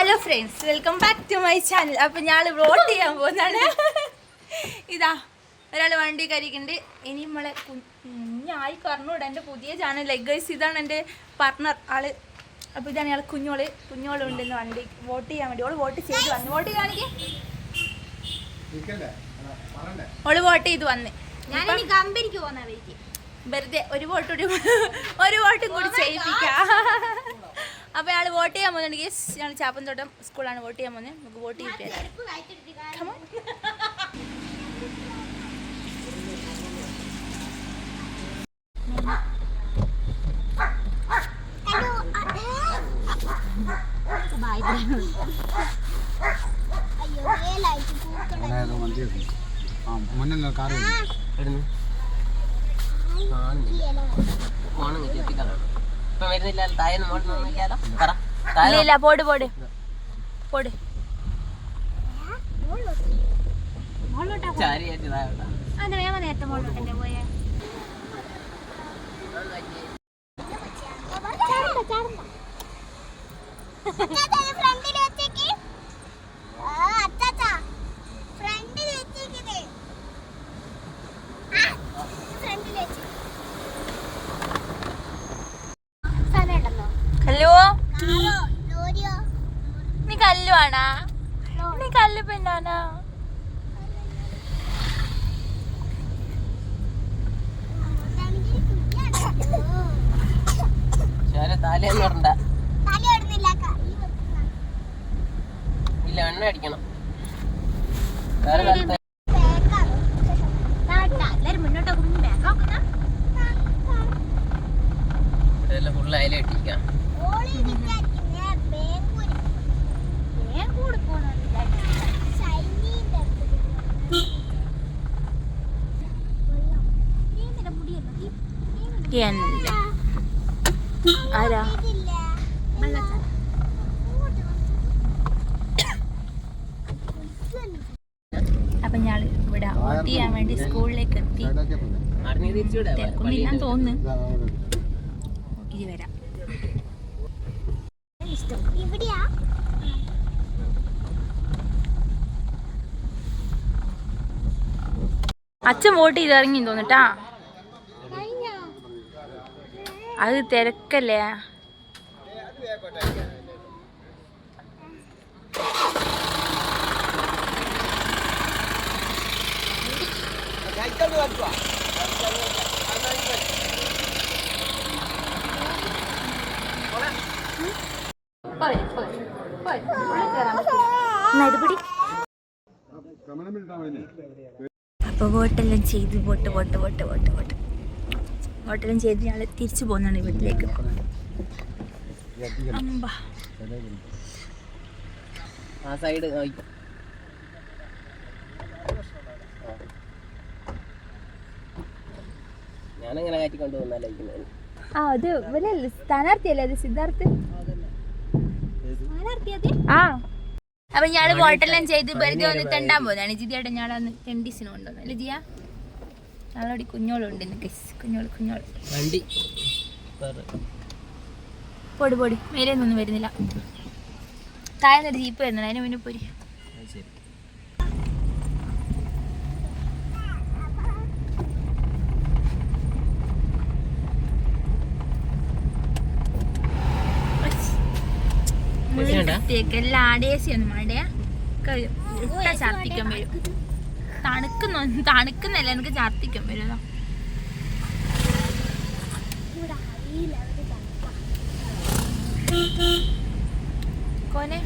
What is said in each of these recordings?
Hello friends, welcome back to my channel. അപ്പം ഞാൻ vlog ചെയ്യാൻ പോകുന്നതാണ്. ഇതാ ഒരാൾ വണ്ടി കരിക്കുന്നുണ്ട്. ഇനി നമ്മളെ കുഞ്ഞായി പറഞ്ഞുകൂടെ എൻ്റെ പുതിയ ചാനൽ ഗൈസ്. ഇതാണ് എൻ്റെ പാർട്ട്ണർ ആള്. അപ്പോൾ ഇതാണ് ഞങ്ങൾ കുഞ്ഞോളുണ്ടെന്ന് വണ്ടി വോട്ട് ചെയ്യാൻ വേണ്ടി. ഓള് വോട്ട് ചെയ്ത് വന്നു. വോട്ട് കാണിക്കേ, ഓള് വോട്ട് ചെയ്ത് വന്ന്. ഞാൻ കമ്പനിക്ക് പോകുന്ന വഴിക്ക് വെറുതെ ഒരു വോട്ടും കൂടി ചെയ്യിപ്പിക്കാം. അപ്പോൾ അയാൾ വോട്ട് ചെയ്യാൻ പോകുന്നുണ്ടെങ്കിൽ ഞങ്ങൾ ചാപ്പൻതോട്ടം സ്കൂളാണ് വോട്ട് ചെയ്യാൻ പോകുന്നത്. നമുക്ക് വോട്ട് ചെയ്യിപ്പിക്കാം. ഇല്ല പോട് പോട് പോട്. നേരത്തെ മോളോട്ടല്ലേ പോയേ? കല്ലു, നീ കല്ലുവാണാ? നീ കല്ല് പെണ്ണാണാ? ഇല്ല, എണ്ണ അടിക്കണം. ഫുള്ള് അതിലെ ഇട്ടിരിക്കാം. ആരാ അപ്പൊ ഞാൻ ഇവിടെ വോട്ട് ചെയ്യാൻ വേണ്ടി സ്കൂളിലേക്ക് എത്തി. തിരക്കൊന്നില്ലാന്ന് തോന്നുന്നു. ഇത് വരാം. അച്ഛൻ വോട്ട് ചെയ്ത് ഇറങ്ങി തോന്നിട്ടാ. അത് തിരക്കല്ലേ? അപ്പൊ വോട്ടെല്ലാം ചെയ്ത് വോട്ടെല്ലാം ചെയ്ത് ഞങ്ങൾ തിരിച്ചു പോകുന്നതാണ് വീട്ടിലേക്ക്. അത് ഇവനല്ലേ സ്ഥാനാർത്ഥിയല്ലേ? അത് സിദ്ധാർത്ഥ്. ആ അപ്പൊ ഞാള് വോട്ടെല്ലാം ചെയ്ത് വെറുതെ ഒന്ന് തെണ്ടാൻ പോകുന്നതാണ്. ജിതിയായിട്ട് ഞാളന്ന് തെണ്ടീസിന് കൊണ്ടുവന്നു അല്ലേ ജിയ? ഞങ്ങളോട് കുഞ്ഞോളുണ്ട്. കുഞ്ഞോള് പൊടി മേലെയൊന്നും വരുന്നില്ല. താഴെ ജീപ്പ് വരുന്നുണ്ട്. അതിന് മുന്നേ പോരി. എല്ലാം ആടേസിയൊന്നും മടയാ ഛർദിക്കാൻ വരും. തണുക്കുന്നല്ല, എനിക്ക് ഛർദിക്കാൻ വരും. കോനെ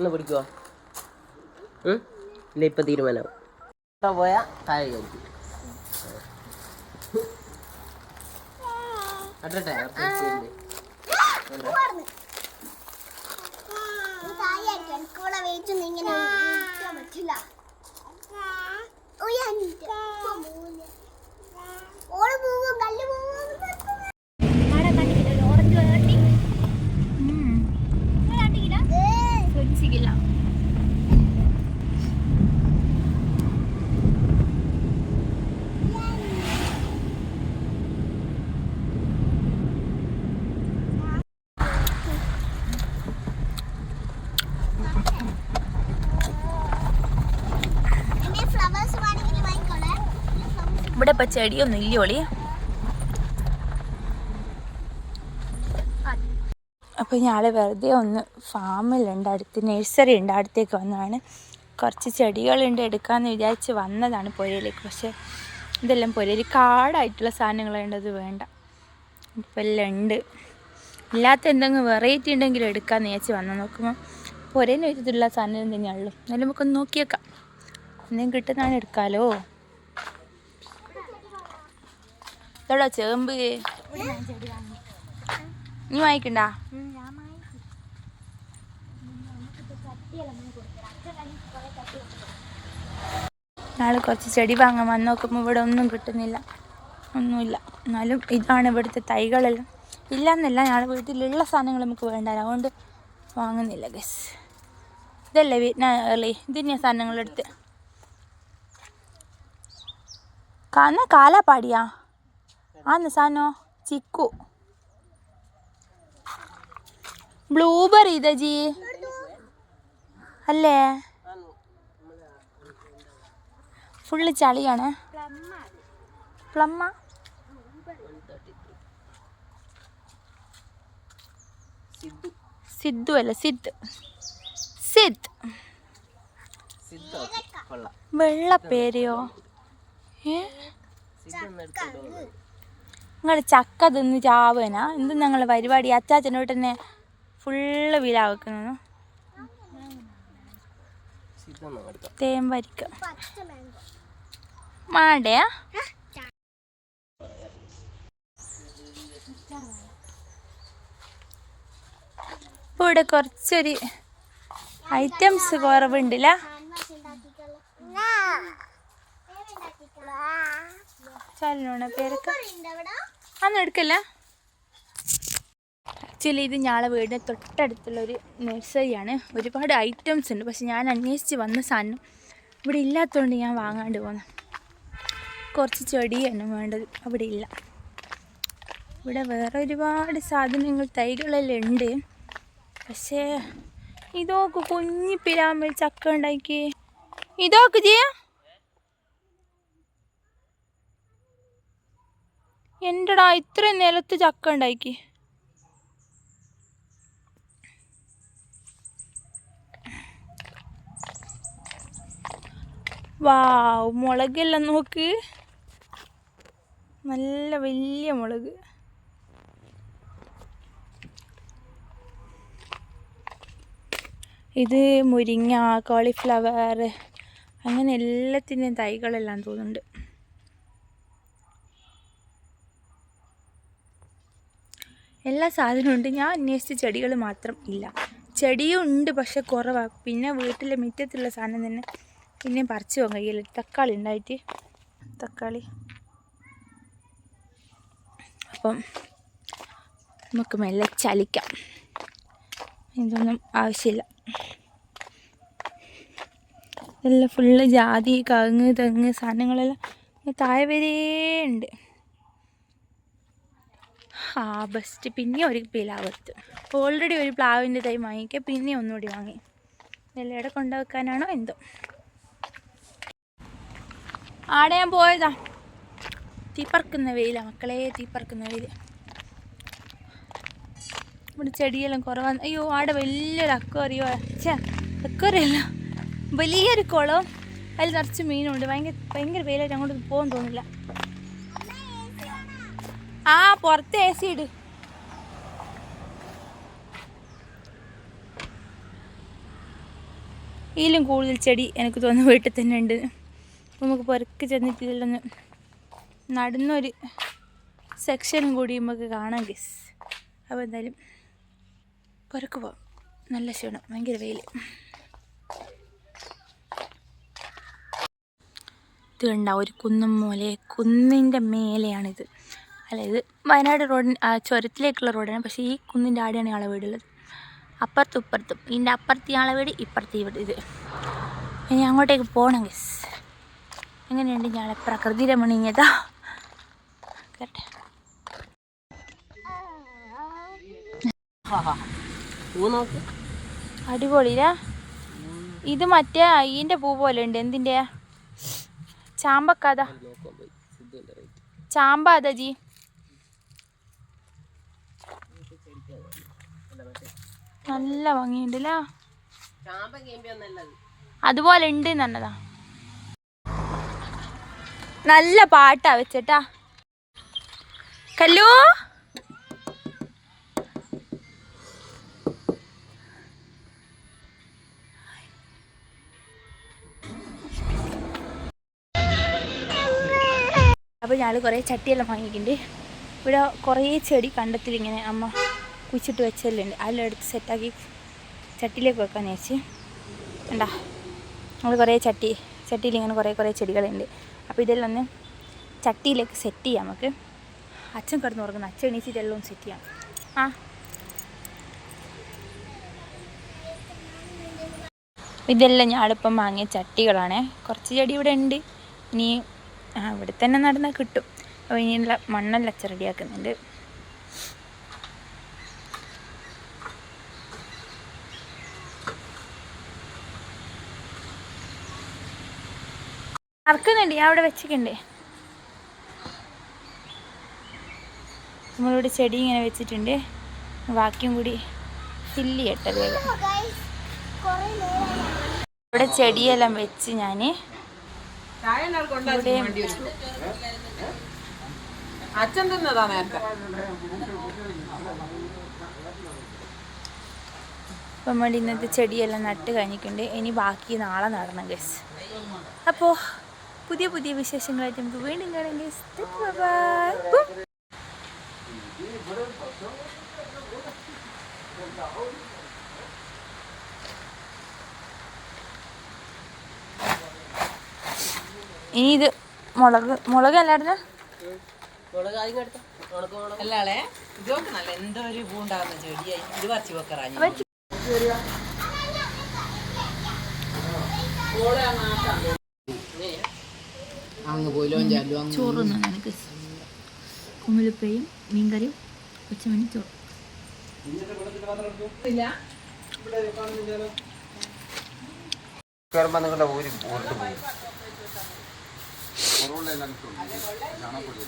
ഒന്ന് പിടിക്കുവോ? ഇല്ല, ഇപ്പം തീരുമാനമാവും. പോയാൽ താഴെ കയറ്റി അട്ടെ ഇവിടെ ഇപ്പം ചെടിയൊന്നും ഇല്ലോളി. അപ്പോൾ ഞങ്ങൾ വെറുതെ ഒന്ന് ഫാമിലുണ്ട്, അടുത്ത് നഴ്സറി ഉണ്ട്, അടുത്തേക്ക് വന്നതാണ്. കുറച്ച് ചെടികളുണ്ട് എടുക്കാമെന്ന് വിചാരിച്ച് വന്നതാണ് പുരയിലേക്ക്. പക്ഷേ ഇതെല്ലാം പുരയിൽ കാടായിട്ടുള്ള സാധനങ്ങളുണ്ടത് വേണ്ട. ഇപ്പം എല്ലാം ഉണ്ട്. ഇല്ലാത്ത എന്തെങ്കിലും വെറൈറ്റി ഉണ്ടെങ്കിലും എടുക്കാമെന്ന് വിചാരിച്ച് വന്നാൽ നോക്കുമ്പോൾ പുരയിൽ വെച്ചിട്ടുള്ള സാധനം തന്നെയാണല്ലോ. എന്നാലും നമുക്കൊന്ന് നോക്കിയേക്കാം, എന്തെങ്കിലും കിട്ടുന്നതാണ് എടുക്കാമല്ലോ. ഇതോടാ ചേമ്പ് നീ വാങ്ങിക്കണ്ടാ? നാളെ കുറച്ച് ചെടി വാങ്ങാൻ വന്ന് നോക്കുമ്പോൾ ഇവിടെ ഒന്നും കിട്ടുന്നില്ല, ഒന്നുമില്ല. എന്നാലും ഇതാണ് ഇവിടുത്തെ തൈകളെല്ലാം. ഇല്ലയെന്നല്ല, ഞങ്ങളുടെ വീട്ടിലുള്ള സാധനങ്ങൾ നമുക്ക് വേണ്ട, അതുകൊണ്ട് വാങ്ങുന്നില്ല ഗസ്. ഇതല്ലേ വീട്ടിനല്ലേ ഇതിന്നെ സാധനങ്ങളെടുത്ത് കാലാപ്പാടിയാ ആന്ന് സാധനോ ചിക്കു ബ്ലൂബെറി ഇതാ ജി അല്ലേ? ഫുള്ള് ചളിയാണ്. പ്ലമ്മ സിദ്ധു അല്ല സിദ് സിദ് വെള്ള പേരെയോ? നിങ്ങൾ ചക്ക തിന്ന് ചാവനാ? എന്ത് ഞങ്ങൾ പരിപാടി? അച്ചാച്ചനോട്ട് തന്നെ ഫുള്ള് വില വെക്കുന്നത്. തേമ്പരിക്ക മാണ്ടയാ? ഇപ്പോൾ ഇവിടെ കുറച്ചൊരു ഐറ്റംസ് കുറവുണ്ടല്ല. ചലോണ പേരൊക്കെ അന്ന് എടുക്കല്ല. ആക്ച്വലി ഇത് ഞങ്ങളെ വീടിന് തൊട്ടടുത്തുള്ളൊരു നഴ്സറിയാണ്. ഒരുപാട് ഐറ്റംസ് ഉണ്ട്. പക്ഷെ ഞാൻ അന്വേഷിച്ച് വന്ന സാധനം ഇവിടെ ഇല്ലാത്തതുകൊണ്ട് ഞാൻ വാങ്ങാണ്ട് പോകുന്നു. കുറച്ച് ചെടിയാണ് വേണ്ടത്, അവിടെ ഇല്ല. ഇവിടെ വേറെ ഒരുപാട് സാധനങ്ങൾ തൈകളെല്ലാം ഉണ്ട്. പക്ഷേ ഇതൊക്കെ കുഞ്ഞി പിരാമ്പൽ ചക്ക ഉണ്ടാക്കി ഇതൊക്കെ ചെയ്യാ. എൻ്റെടാ ഇത്രയും നിലത്ത് ചക്ക ഉണ്ടാക്കി. വാവ്, മുളകെല്ലാം നോക്ക്, നല്ല വലിയ മുളക്. ഇത് മുരിങ്ങ, കോളിഫ്ലവർ, അങ്ങനെ എല്ലാത്തിൻ്റെയും തൈകളെല്ലാം തോന്നുന്നുണ്ട്. എല്ലാ സാധനവും ഉണ്ട്. ഞാൻ അന്വേഷിച്ച ചെടികൾ മാത്രം ഇല്ല. ചെടിയും ഉണ്ട് പക്ഷെ കുറവാണ്. പിന്നെ വീട്ടിലെ മുറ്റത്തുള്ള സാധനം തന്നെ പിന്നെയും പറിച്ചു പോകാൻ കഴിയില്ല. തക്കാളി ഉണ്ടായിട്ട് തക്കാളി. അപ്പം നമുക്ക് മെല്ലെ ചലിക്കാം, ഇതൊന്നും ആവശ്യമില്ല. എല്ലാം ഫുള്ള് ജാതി, കവുങ്ങ്, തെങ്ങ് സാധനങ്ങളെല്ലാം താഴെ വരെ ഉണ്ട്. ആ ബെസ്റ്റ്. പിന്നെ ഒരു പ്ലാവെടുത്ത് ഓൾറെഡി ഒരു പ്ലാവിൻ്റെ തൈ വാങ്ങിക്കുക, പിന്നെ ഒന്നുകൂടി വാങ്ങി. എല്ലാം കൊണ്ടുവെക്കാനാണോ എന്തോ. ആടെ ഞാൻ പോയതാ. തീപ്പറക്കുന്ന വെയിലാണ് മക്കളെ, തീപ്പറക്കുന്ന വെയിൽ. ഇവിടെ ചെടിയെല്ലാം കുറവാണ്. അയ്യോ, ആടെ വലിയൊരു അക്വേറിയോ, അക്വേറിയല്ല, വലിയൊരു കുളം, അതിൽ നിറച്ച് മീനുണ്ട്. ഭയങ്കര വെയിലായിട്ട് അങ്ങോട്ട് പോകാൻ തോന്നില്ല. ആ പുറത്ത് എ സി ഇട്. ഇതിലും കൂടുതൽ ചെടി എനിക്ക് തോന്നുന്നു വീട്ടിൽ തന്നെ ഉണ്ട്. നമുക്ക് പുറക്ക് ചെന്നിട്ട് ഇതിലൊന്ന് നടുന്നൊരു സെക്ഷനും കൂടി നമുക്ക് കാണാം ഗസ്. അപ്പോൾ എന്തായാലും പുറക്ക് പോകാം. നല്ല ക്ഷീണം, ഭയങ്കര വെയിൽ. ഇത് കണ്ട ഒരു കുന്നും മൂലെ, കുന്നിൻ്റെ മേലെയാണിത്. അല്ല, ഇത് വയനാട് റോഡിന് ചുരത്തിലേക്കുള്ള റോഡാണ്. പക്ഷേ ഈ കുന്നിൻ്റെ ആടെയാണ് ആളെ വീടുള്ളത്. അപ്പുറത്തും ഇപ്പുറത്തും, ഇതിൻ്റെ അപ്പുറത്ത് ആളെ വീട്, ഇപ്പുറത്ത് ഈ വീട്. ഇത് ഇനി അങ്ങോട്ടേക്ക് പോകണം ഗസ്. എങ്ങനെയുണ്ട് ഞാളെ പ്രകൃതി രമണീയത? കേട്ടെ. അടിപൊളിയില്ല? ഇത് മറ്റേ ഇതിൻ്റെ പൂ പോലെ ഉണ്ട്. എന്തിൻ്റെ? ചാമ്പക്കാതാ, ചാമ്പ അതാ ജി. നല്ല ഭംഗിയുണ്ടല്ലോ. അതുപോലെ ഉണ്ട് നല്ലതാ. നല്ല പാട്ടാ വെച്ചേട്ടാ. കല്ലു അപ്പോൾ ഞങ്ങൾ കുറേ ചട്ടിയെല്ലാം വാങ്ങിയിട്ടുണ്ട്. ഇവിടെ കുറേ ചെടി കണ്ടത്തിൽ ഇങ്ങനെ അമ്മ കുഴിച്ചിട്ട് വെച്ചെല്ലാം ഉണ്ട്. അതെല്ലാം എടുത്ത് സെറ്റാക്കി ചട്ടിയിലേക്ക് വെക്കാൻ വെച്ച്. കണ്ടാ, നമ്മൾ കുറേ ചട്ടിയിൽ ഇങ്ങനെ കുറേ ചെടികളുണ്ട്. അപ്പോൾ ഇതെല്ലാം ഒന്ന് ചട്ടിയിലേക്ക് സെറ്റ് ചെയ്യാം നമുക്ക്. അച്ഛൻ കിടന്ന് ഉറങ്ങുന്നു. അച്ഛൻ എണീച്ചിട്ടെല്ലാം ഒന്ന് സെറ്റ് ചെയ്യാം. ഇതെല്ലാം ഞാളിപ്പം വാങ്ങിയ ചട്ടികളാണ്. കുറച്ച് ചെടി ഇവിടെ ഉണ്ട്. ഇനി ഇവിടെ തന്നെ നടന്നാൽ കിട്ടും. അപ്പോൾ ഇനിയുള്ള മണ്ണെല്ലാം അച്ഛൻ റെഡിയാക്കുന്നുണ്ട്. അറക്കുന്നുണ്ട്, ഞാൻ അവിടെ വെച്ചിട്ടുണ്ടേ. നമ്മളിവിടെ ചെടി ഇങ്ങനെ വെച്ചിട്ടുണ്ട്. ബാക്കിയും കൂടി ഫില്ല് ചെയ്യട്ടെ വേഗം. ഇവിടെ ചെടിയെല്ലാം വെച്ച് ഞാൻ അച്ഛൻ തന്നതാ നേരത്തെ. അപ്പം നമ്മൾ ഇന്നത്തെ ചെടിയെല്ലാം നട്ട് കഴിഞ്ഞിട്ടുണ്ട്. ഇനി ബാക്കി നാളെ നടണം ഗസ്. അപ്പോൾ പുതിയ വിശേഷങ്ങളായിട്ട് നമുക്ക് വീണ്ടും കാണാം ഗസ്. ബൈ. ഇനി ഇത് മുളക് അല്ലായിരുന്നു. അല്ലാളെ ഇതൊക്കെ നല്ല എന്തോ ഒരു പൂണ്ടാകുന്ന ചെടിയായി. ഇത് പറിച്ചു വെക്കറാഞ്ഞു. ചോറൊന്നും എനിക്ക് കുമ്മിളിപ്പയും മീൻകറിയും ഉച്ചമണി ചോറ്.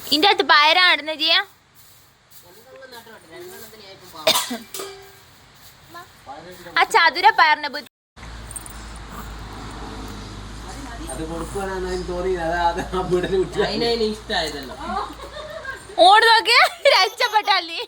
ഇതിൻ്റെ അകത്ത് പയറാണ് ഇടുന്നത് ചെയ്യാ. ആ ചതുര പയറിനെ ഓട് നോക്കിയ രക്ഷപ്പെട്ടല്ലേ.